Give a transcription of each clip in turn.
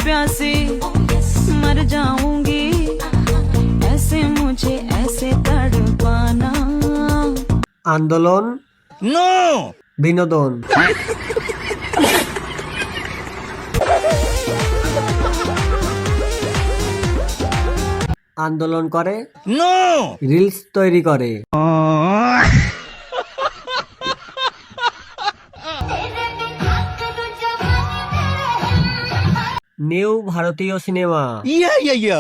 प्यासे मर जाऊंगी ऐसे मुझे ऐसे तड़पाना। আন্দোলন নো বিনোদন আন্দোলন করে নো রিলস তৈরি করে নিউ ভারতীয় সিনেমা ইয়া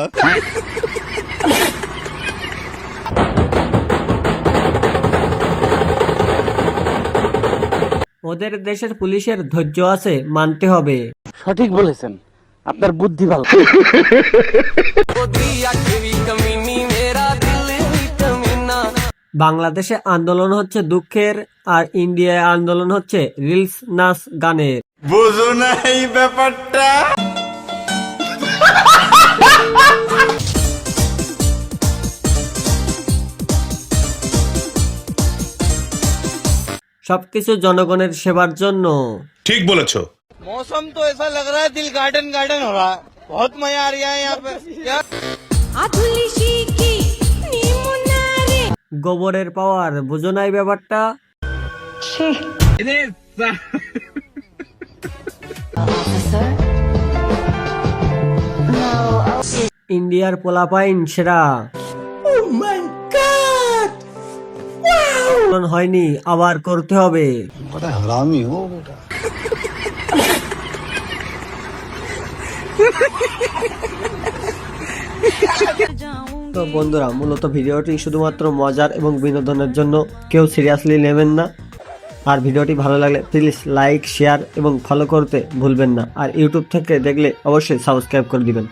ওদের দেশের পুলিশের ধৈর্য আছে, মানতে হবে। সঠিক বলেছেন, আপনার বুদ্ধি ভালো। বাংলাদেশে আন্দোলন হচ্ছে দুঃখের, আর ইন্ডিয়ায় আন্দোলন হচ্ছে রিলস নাচ গানের। বুঝো না এই ব্যাপারটা। সবকিছু জনগণের সেবার জন্য। ঠিক বলেছো। मौसम तो ऐसा लग रहा है दिल गार्डन गार्डन हो रहा है। बहुत मजा आ रहा है यहाँ पे। গোবরের পাওয়ার বুঝো নাই ব্যাপারটা। ইন্ডিয়ার পোলাপাইন সেরা। হয়নি, আবার করতে হবে। তো বন্ধুরা, মূলত ভিডিওটি শুধুমাত্র মজার এবং বিনোদনের জন্য, কেউ সিরিয়াসলি নেবেন না। আর ভিডিওটি ভালো লাগলে প্লিজ লাইক, শেয়ার এবং ফলো করতে ভুলবেন না। আর ইউটিউব থেকে দেখলে অবশ্যই সাবস্ক্রাইব করে দিবেন।